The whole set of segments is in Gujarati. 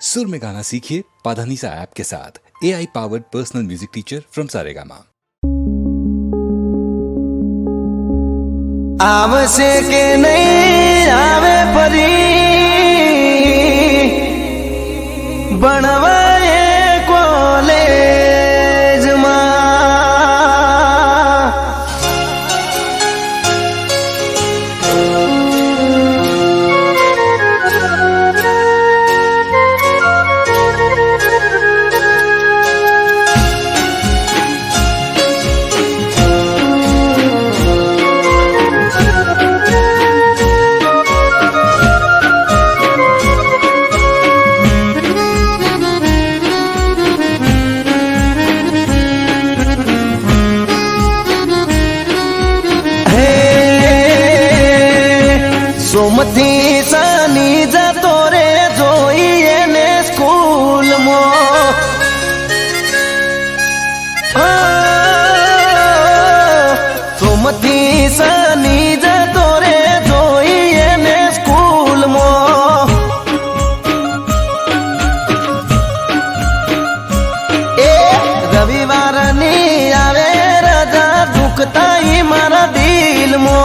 सुर में गाना सीखिए पाधानीसा ऐप के साथ AI powered personal music teacher from Saregama. आवसे के नहीं आवे परी बनवाए कॉलेज में सोमती सानी जतो रे जोईए ने स्कूल मो सोमती सानी जतो रे जोईए ने स्कूल मो ए रविवार नी आवे रजा दुखता ही मारा दिल मो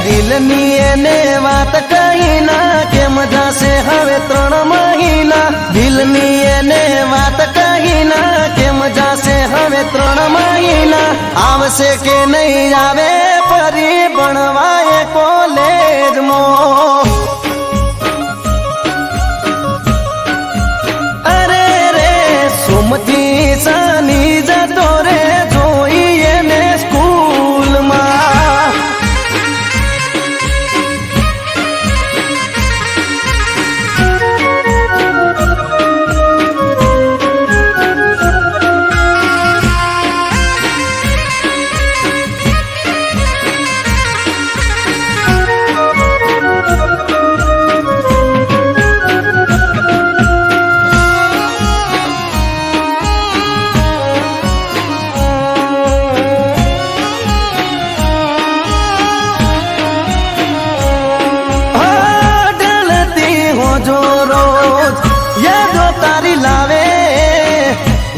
दिलनी ने बात कही ना के मजा से हवे 3 महीना दिलनी ने बात कही ना के मजा से हवे 3 महीना आवसे के नहीं आवे परी बनवाए कॉलेज मो अरे रे सुमती सानी जतो रे जोईए ने स्कूल मा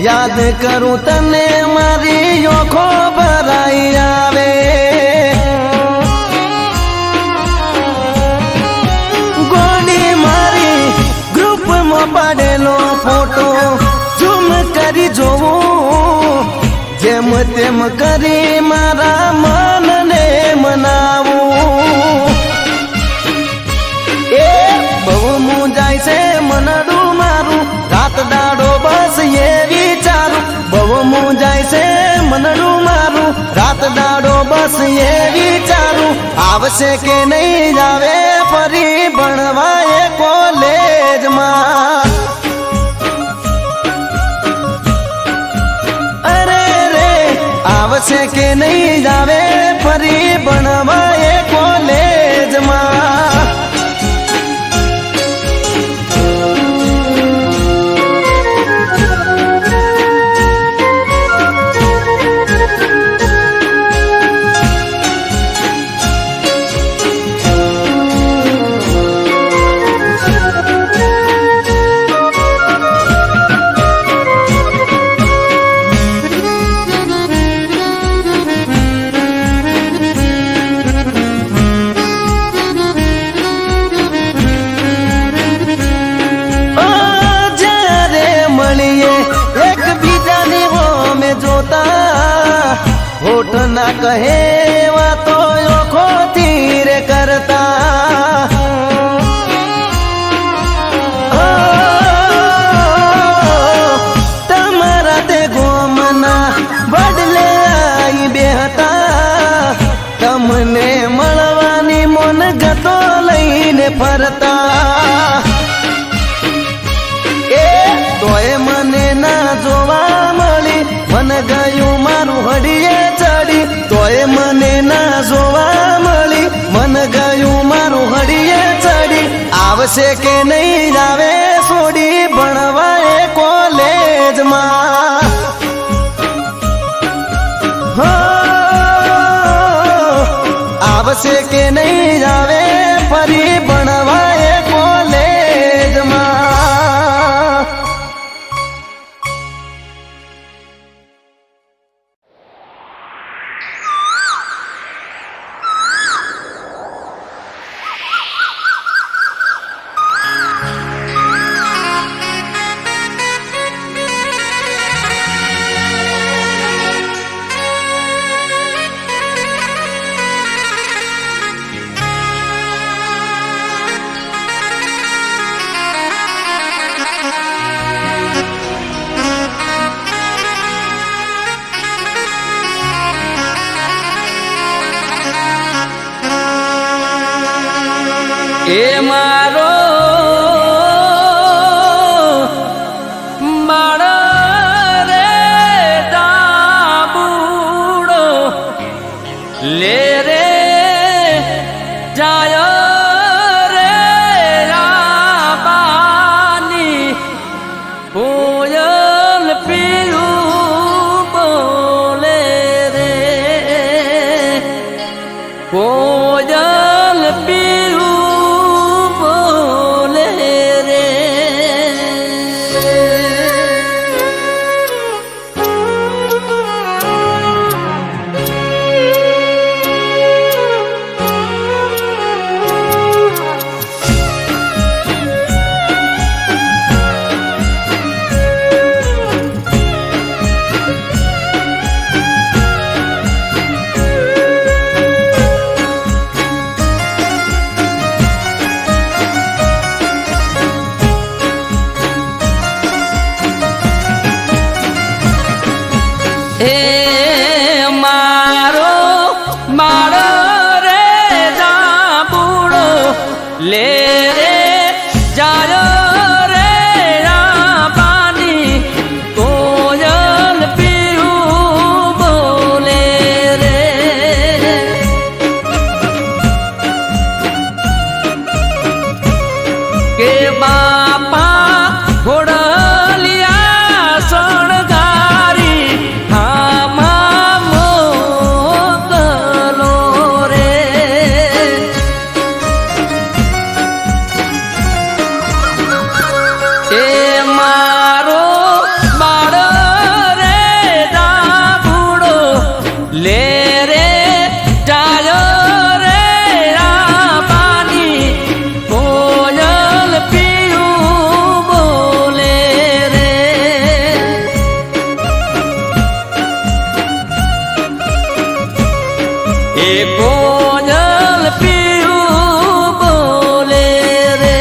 याद करूं तने मारी आँखो भराई आवे गोली मारी ग्रुप में पड़ेलो फोटो झूम करी जोवू जेम तेम करी मारा मन ने मनावू ए बहु मुंजाई से मनडू मारू रात दाड़ो बस ये बहु मुंजाई से मनडू मारू रात दाड़ो बस ये विचारू आवसे के नहीं जावे परी बनवाए कॉलेज में अरे रे आवसे के नहीं जावे परी बनवाए कॉलेज में होठ ना कहे वा तो ओखो तीर करता तमारा ते गोमना बदले आई बेहता तमने मळवानी मन गतो लईने फरता ए तोय मने ना जोवा मळी मन गયું मारू हडिये चढ़ी तोय मने ना जोवा मळी मन गયું मारू हडिये चढ़ी आवसे के नहीं जावे सोडी बनवाए कॉलेज में આવશે કે નહીં આવે ફરી ભણવાય કોલેજમાં. એ મારો માળ રે દાબુડો લે રે જાય રે રાબાની કોયલ પીયું બોલે રે કોયલ પીયું એ મારો માળો રે દાબુડો લે રે જાય રે રાબાની કોયલ પીયું બોલે રે કે બાપા ઘોડલિયા શણગારી કોયલ પીયું બોલે રે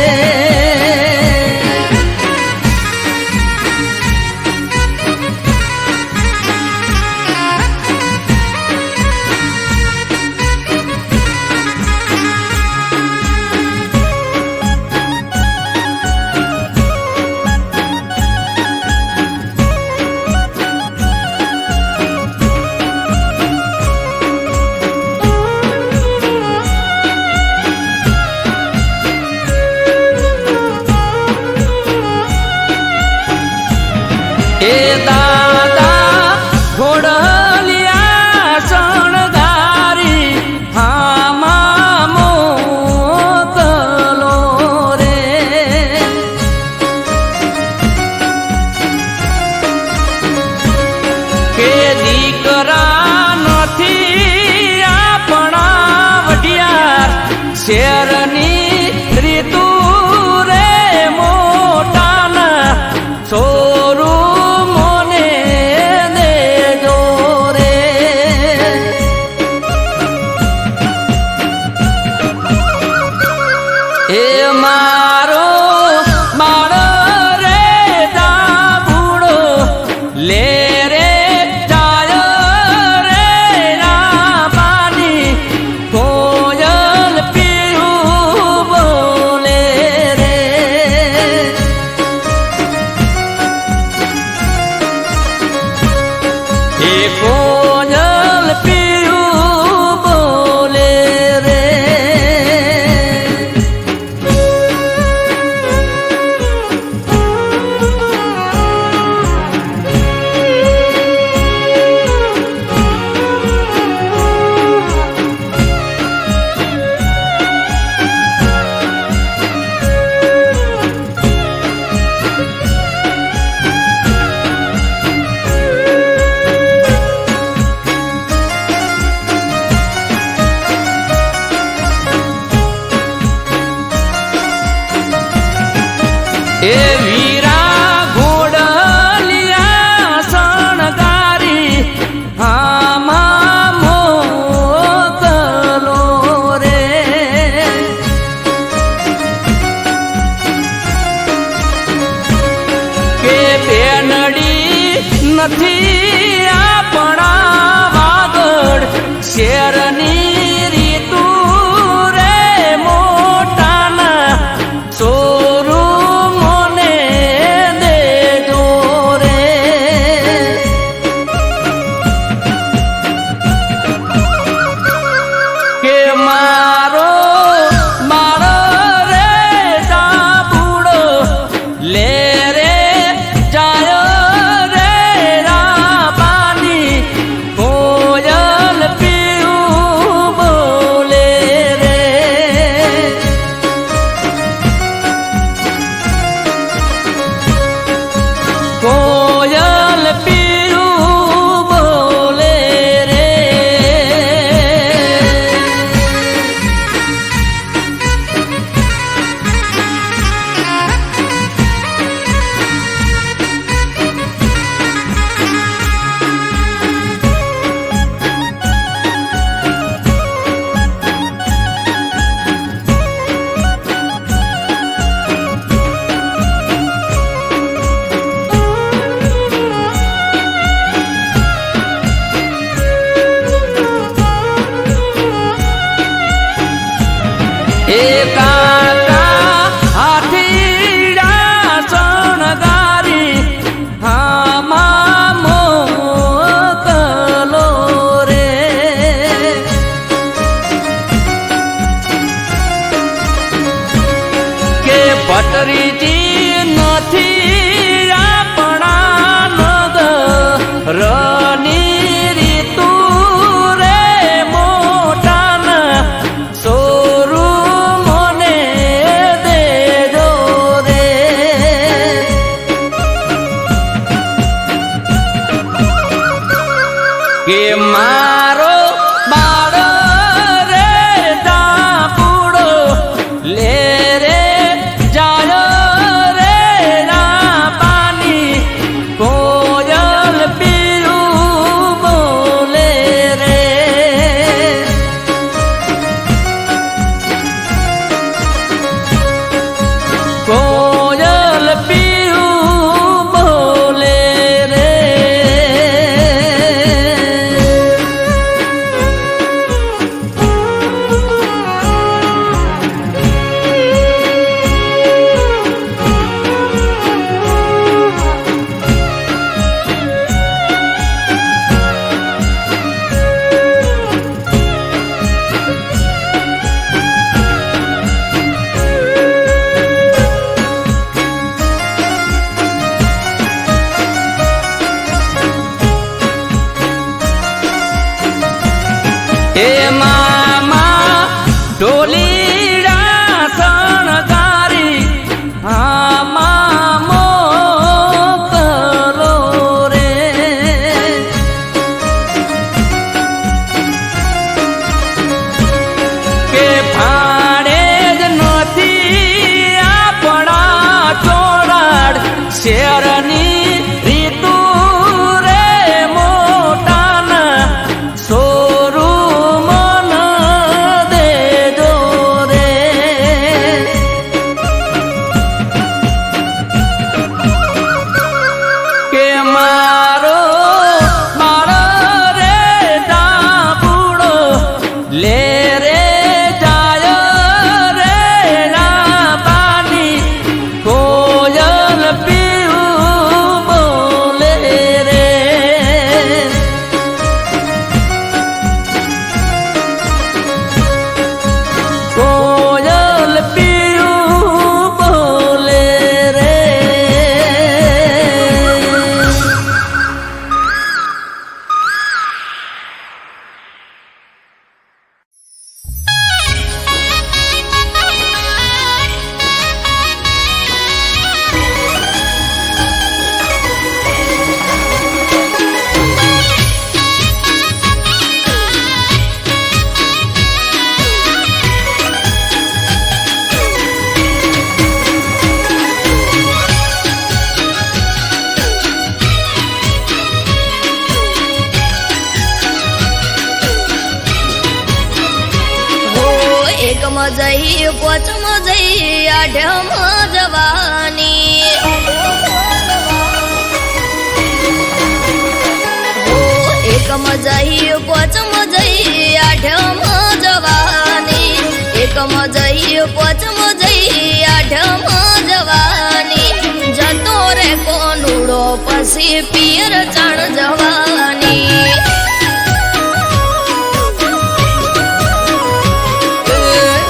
એ દાદા ઘોડલિયા શણગારી હામાં મોકલો રે કે દીકરા નથી આપણા વઢિયાર શેરની રીતુ રે મોટાના સોરું મોને દેજો રે એ મારો માળો રે દાબુડો લે રે જાય રે રાબાની કોયલ પીયું બોલે રે એ કોયલ પીયું બોલે રે નથી આપણા વાગડ શેરની રીતુ રે મોટાના શોરૂમોને દેજો રે કે મારો રે દાબુડો લે રે જાય રે રાબાની કોયલ પીયું બોલે રે કોયલ પીયું બોલે રે એ કાકા હાથીડા શણગારી હામાં મોકલો રે કે પટરીજી નથી આપણા નગરની રીતુ રે મોટાના શોરૂમોને દેજો રે કે મારો બાળ રે દાપુડો લે રે જાય રે રાબાની કોયલ પીયું બોલે રે કોયલ પીયું બોલે રે હે મામા ઢોલીડા શણગારી હામાં મોકલો રે કે ભાડે જ નથી આપણા ચોરાડ શેરની રીતુ રે મોટાના શોરૂમ દેજો રે કે મારો રે દાબુડો લે રે જાય રે રાબાની કોયલ પીયું બોલે રે કોયલ પીયું બોલે રે જઈ પોચમાં જઈ આઢમાં જવાની એકમ જઈ પોચમ જઈ આઠમ જવાની એકમ જઈ પોચમ જઈ આઠમ જવાની જતો રે કોનુડો પછી પિયર ચણ જવાની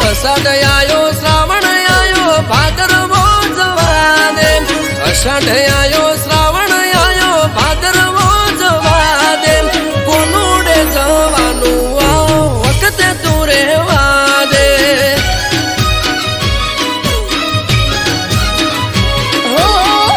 અષાઢ આયો શ્રાવણ આયો ભાદરવો જવા દે અષાઢ આયો શ્રાવણ આયો ભાદરવો જવા દે કોનુડે જવાનું આ વખતે તું રેવા દે હો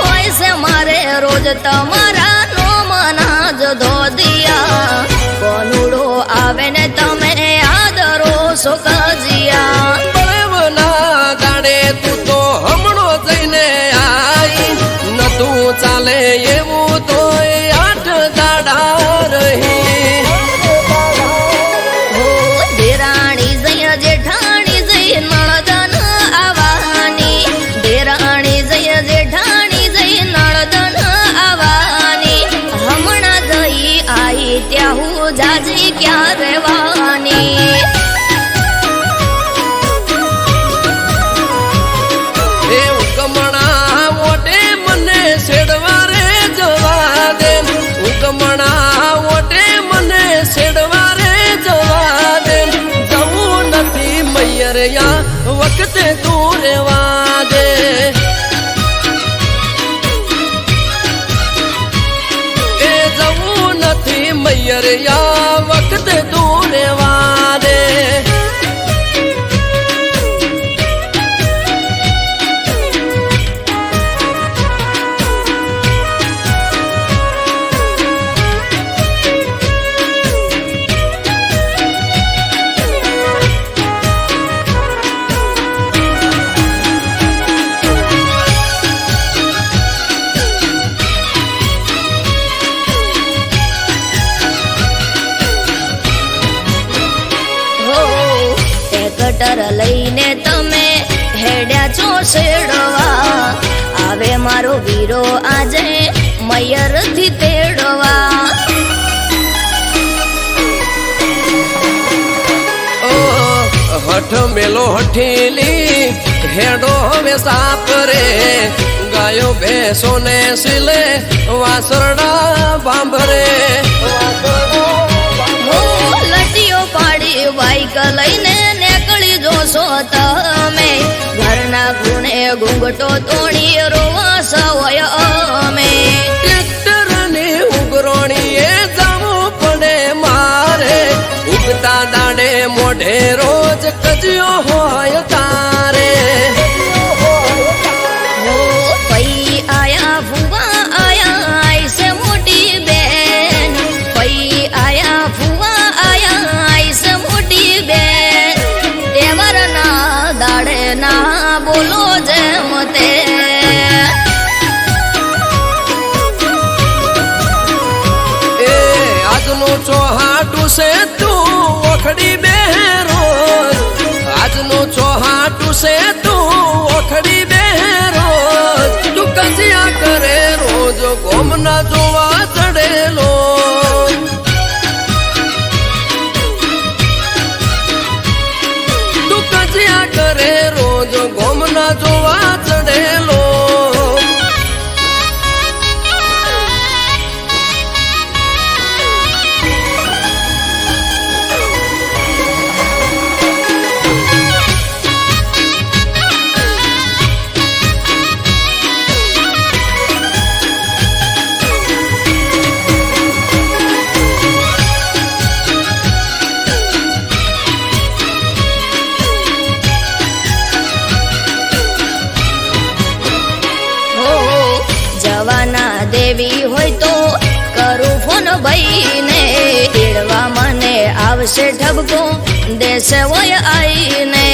હોય છે મારે રોજ તમારા નોમના જ ધોદિયા કોનુડો આવે ને તમે આદરો સુખજિયા બળવના દાડે તું તો હમણો જઈને આઈ નતું ચાલે એવું તો 8 દાડા રહી હો દેરાણી જય જેઠાણી જય નળદન આવવાની દેરાણી જય જેઠાણી જય નળદન આવવાની હમણાં જઈ આઈ ત્યાં હું જાજી ક્યાં રહેવાની એ ઉગમણા ઓટે મને છેડવા રે જવા દે ઉગમણા ઓટે મને છેડવા રે જવા દે જવું નથી મૈયરિયા વખતે તું રેવા દે એ જવું નથી મૈયરિયા વખતે તું રેવા દે કટર લઈને તમે હેડ્યા છો શેડવા આવે મારો વીરો આજે મયર થી તેડવા હઠ મેલો હઠીલી હેડો હવે સાપ રે ગાયો ભેંસો ને સિલે વાસરડા બાંભરે લટીઓ પાડી બાઈક લઈને નીકળી જોશો તમે ઘરના ગુણે ઘૂંઘટો તોડી રોવા સવય અમે ટ્રેક્ટર ની ઉગરોણી એ જવું પડે મારે ઉગતા દાડે મોઢે રોજ કજ્યો હોય તારે પઈ આયા ફુવા આયા આઈસે મોટી બેન પઈ આયા ફુવા આયા આઈસે મોટી બેન તેવરના દાડે ના બોલો જેમ તે એ આજનો ચોહાટું છે તું ઓખડી બેરો આજનો ચોહાટું છે તું ઓખડી બેરો તું કજિયા કરે રોજ ગોમના જોવા ચડેલો તું કજિયા કરે રોજ ગોમના જોવા ચડેલો જવાના દેવી હોય તો કરું ફોન ભાઈને તેડવા મને આવશે ઠપકો દેશે હોય આઈને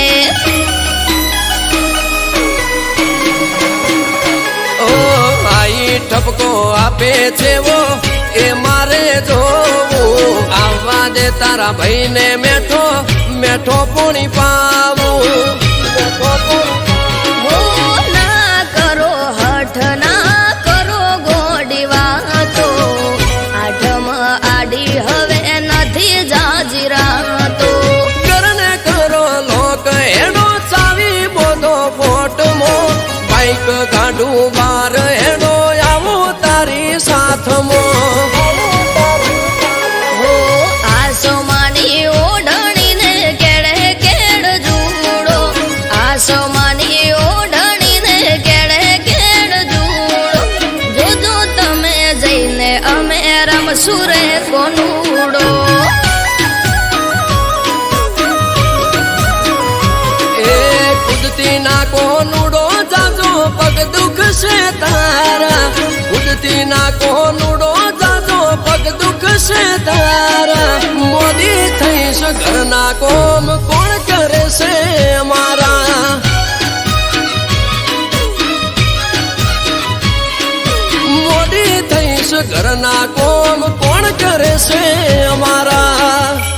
ઓ આઈ ઠપકો આપે છે વો એ મારે જોવું આવવા દે તારા ભાઈને મેઠો મેઠો પૂણી પાવું ના કરો હઠ ના કરો ગોડી વાતો આઠમ આડી હવે થઈશ ઘરના કોમ કોણ કરે છે અમારા મોડી થઈશ ઘરના કોમ કોણ કરે છે અમારા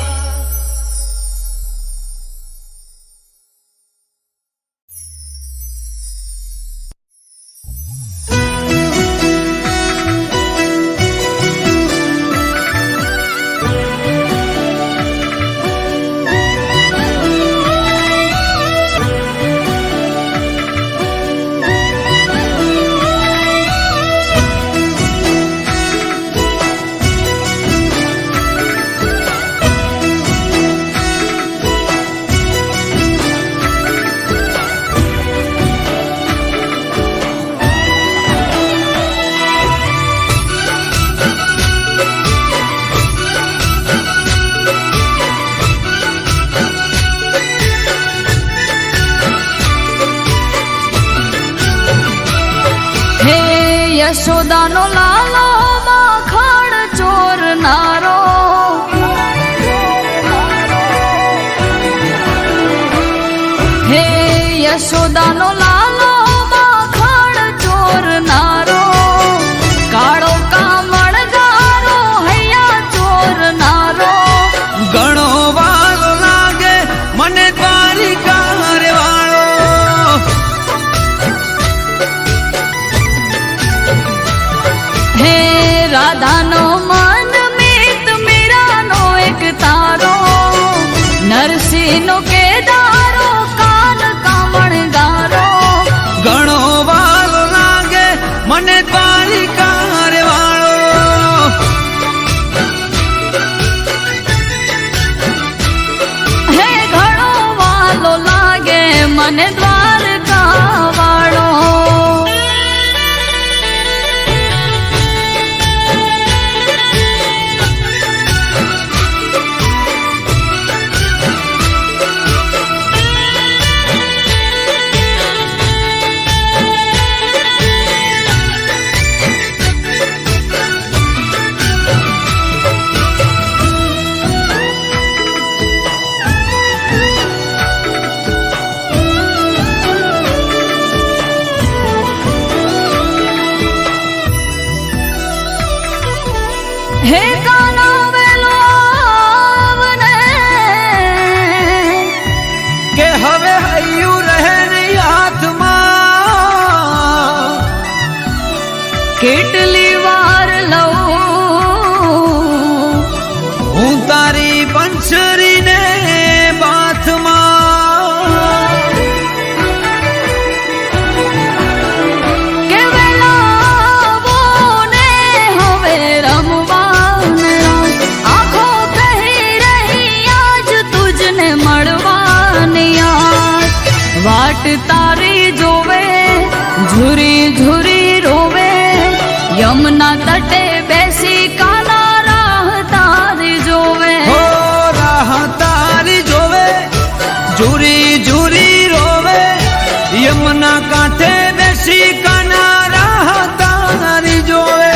યશોદાનો લાલો માખણ ચોરનારો હે યશોદાનો લાલો માખણ ચોરનારો કાળો કામણગારો હૈયા ચોરનારો ઘણો વાલો લાગે મને દ્વારિકા રે વાળો હે રાધાનો મન મિત મીરાનો એક તારો નરસિંહનો કેદારો કાન કામણગારો ઘણો વાલો લાગે મને દ્વારિકા રે વાળો હે ઘણો વાલો લાગે મને દ્વારકા વાળો હે કાના વેલો આવને કે હવે હૈયું રહે નહીં હાથમાં કેટલી વાર લઉં હું તારી પંચરીને બાથમાં કે વેલાવો ને હવે રમવાને આંખો કહી રહી આજ તુજને મળવાની યાદ વાટ તારી જોવે ઝુરી ઝુરી રોવે યમુના તટે બેસી કાના રાહ તારી જોવે હો રાહ તારી જોવે ઝુરી ઝુરી રોવે યમુના કાંઠે બેસી કાના રાહ તારી જોવે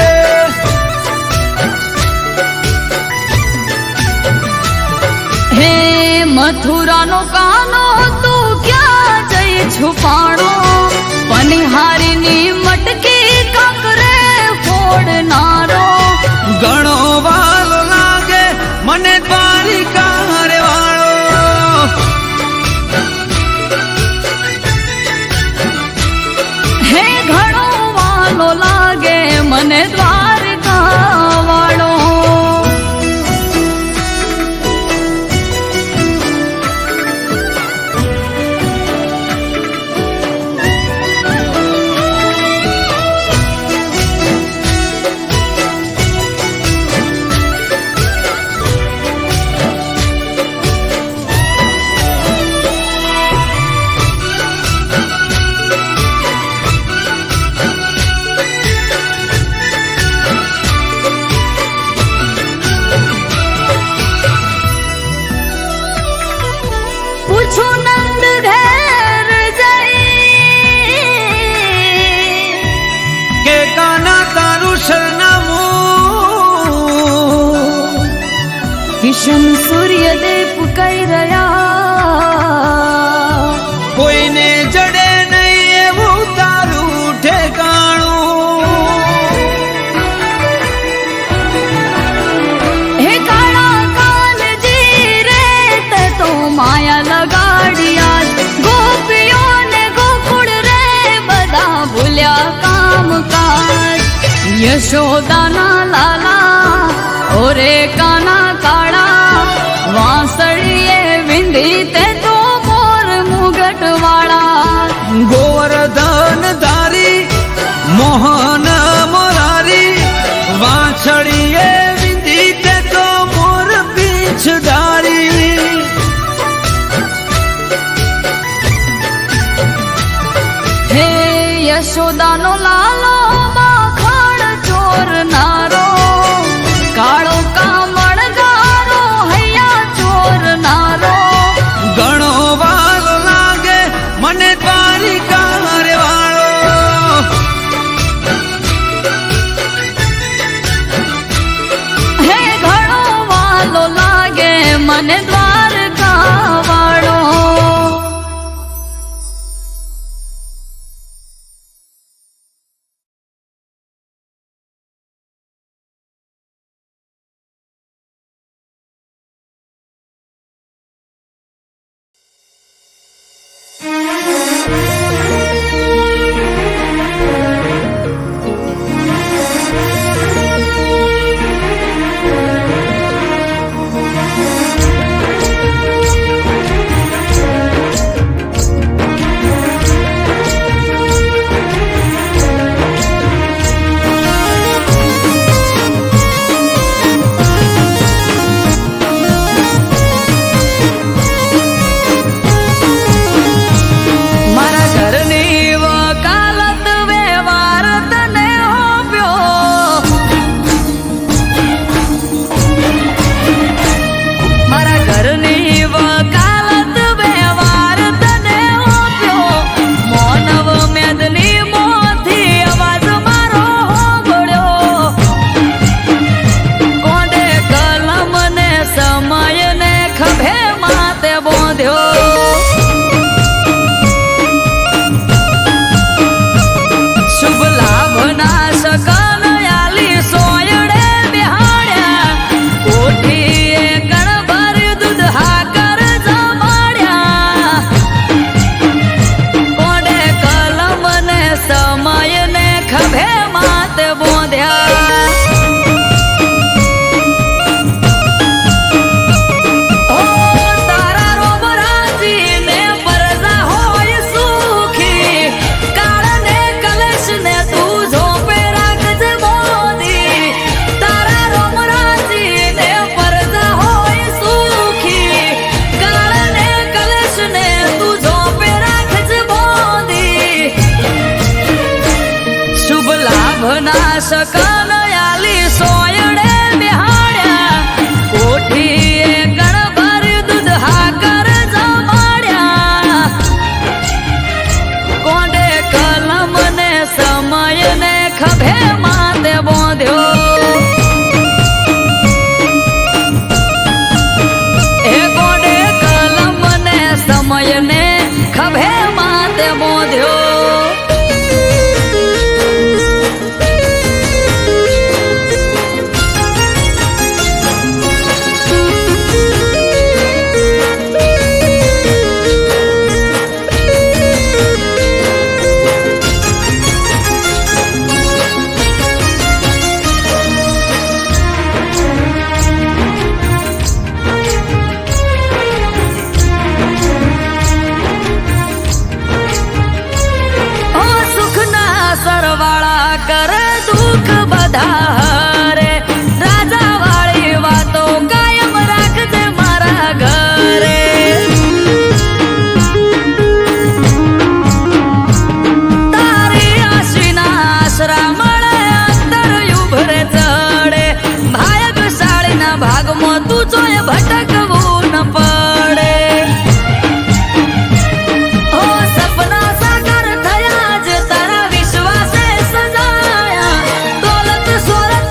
હે મથુરાનો કાનો તું ક્યાં જઈ છુપાણો પનિહારીની મટકી કાંકરે ફોડનારો ઘણો વાલો લાગે મને દ્વારિકા રે વાળો હે ઘણો વાલો લાગે મને દ્વારકા વાળો પૂછું નંદ ઘેર જઈ કે કાના તારું સરનામું કિશન સૂર્યદેવ કઈ રહ્યા કોઈને જડે નહીં એવું તારું ઠેકાણું હે કાળા કાનજી રે તે તો માયા લગાડિયા ગોપીઓને ગોકુળ રે બધા ભૂલ્યા કામકાજ યશોદાના લાલા ઓરે કાના કાળા વાંસળીએ વિંધી તે તો મોર મુગટ વાળા ગોવર્ધન ધારી મોહન મોરારી વાછડીએ વિંધી તે તો મોર પીછધારી હે યશોદાનો લાલો માખણ ચોરનારો કાળો કામણગારો હૈયા ચોરનારો ઘણો વાર લાગે મને દ્વારિકા રે વાળો હે ઘણો વાલો લાગે મને દ્વારકા વાળો મારા ઘરની વકાલત વ્યવહાર તને હોપ્યો મારા ઘરની વકાલત વ્યવહાર તને હોપ્યો મોનવ મેદની મોથી અવાજ મારો હોબળ્યો કોંડે કલમ ને સમય ને ખભે માતે બોંધ્યો શુભ લાભના સકલ આલી સોયડે બિહાડ્યા કોઠીએ ગણભર દૂધ હાકર જમાડ્યા કોડે કલમ ને સમય ને ખભે માતે બોંધ્યા ઓ તારા રોમ રાજીને પરજા હોય સુખી કાળને કલેશને તું ઝોપે રાખજે મોદી તારા રોમ રાજીને પરજા હોય સુખી કાળને કલેશને તું ઝોપે રાખજે મોદી શુભ લાભના સકલ આલી સોયડે બિહાડ્યા કોઠીએ ગણભર દૂધ હાકર જમાડ્યા કોંડે કલમ ને સમય ને ખભે માતે બોંધ્યો એ કોંડે કલમ ને સમય ને ખભે માતે બોંધ્યો સોરઠ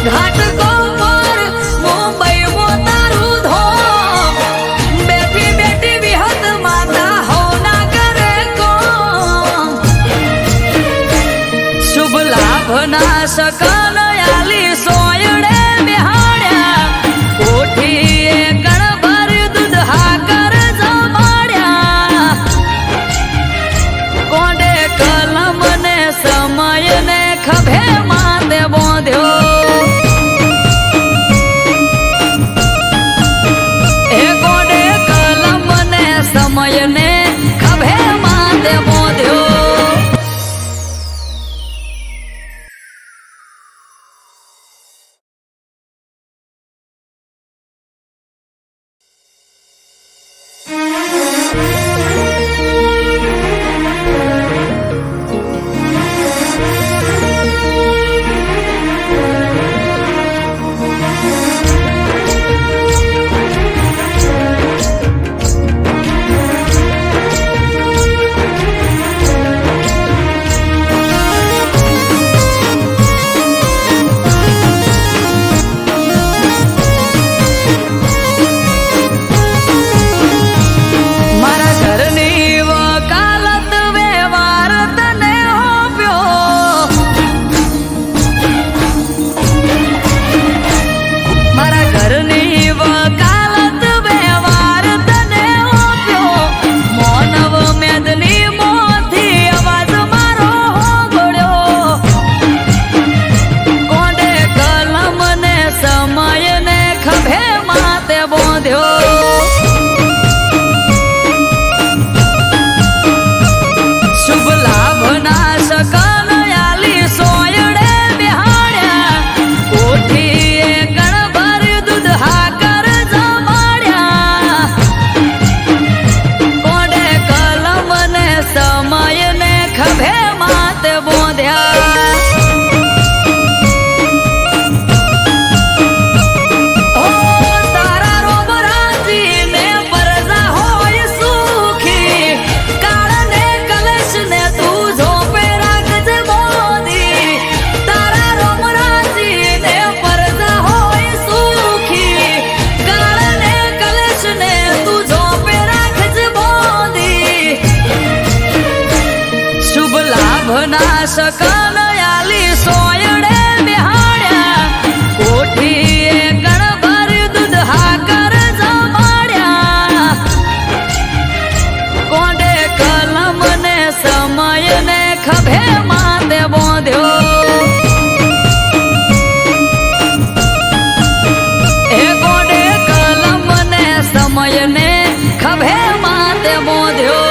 ઘાટકો પર મુંબઈ મોતારું ધોમ બેઠી બેઠી વિહત માતા હોના કરે કોમ શુભ લાભ ના સકલ આલી સોયડે બિહાડ્યા કોઠીએ ગણભર દૂધ હાકર જમાડ્યા કોડે કલમ ને સમય ને ખભે માતે બોંધ્યો એ કોડે કલમ ને સમય ને ખભે માતે બોંધ્યો સકલ આલી સોયડે બિહાડ્યા કોઠીએ ગણભર દૂધ હાકર જમાડ્યા કોડે કલમ ને સમય ને ખભે માતે બોંધ્યો એ કોડે કલમ ને સમય ને ખભે માતે બોંધ્યો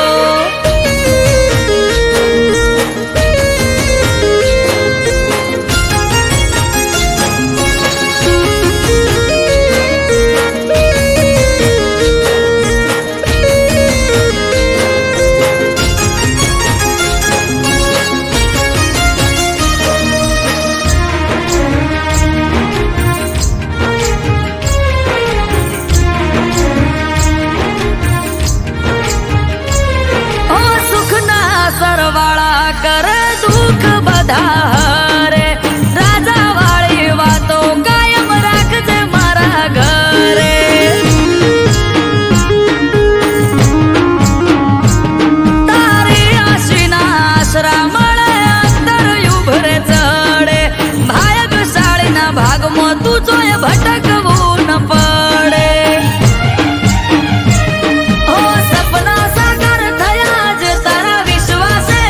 કરે દુઃખ બધા હરે રાજા વાળી વાતો કાયમ રાખજે મારા ઘરે તારી આશીના આશરા મળે અંતર ઉભરે ચડે ભાગ્યશાળીના ભાગમાં તું જોય ભટકવું ન પડે સપના સાકાર થયા જ તારા વિશ્વાસે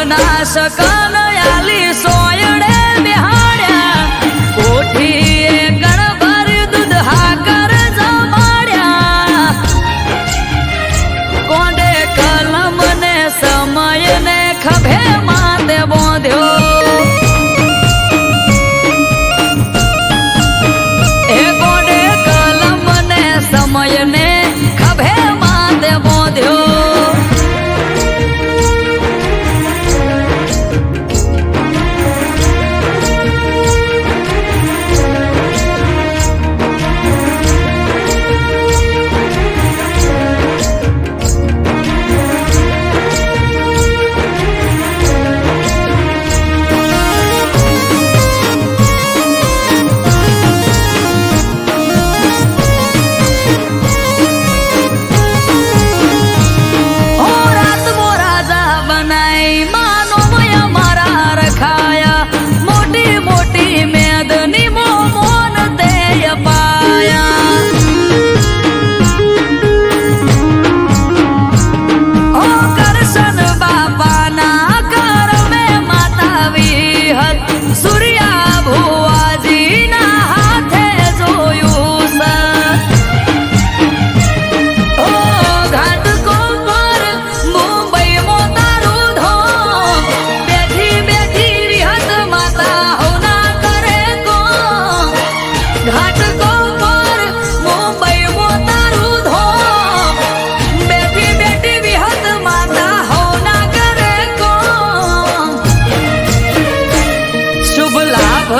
ના સકલ આલી સોયડે બિહાડ્યા કોઠીએ ગણભર દૂધ હાકર જમાડ્યા કોડે કલમ ને સમય ને ખભે માતે બોંધ્યો એ કોડે કલમ ને સમય ને ખભે માતે બોંધ્યો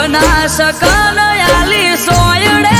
ના શકન આલી સોયડે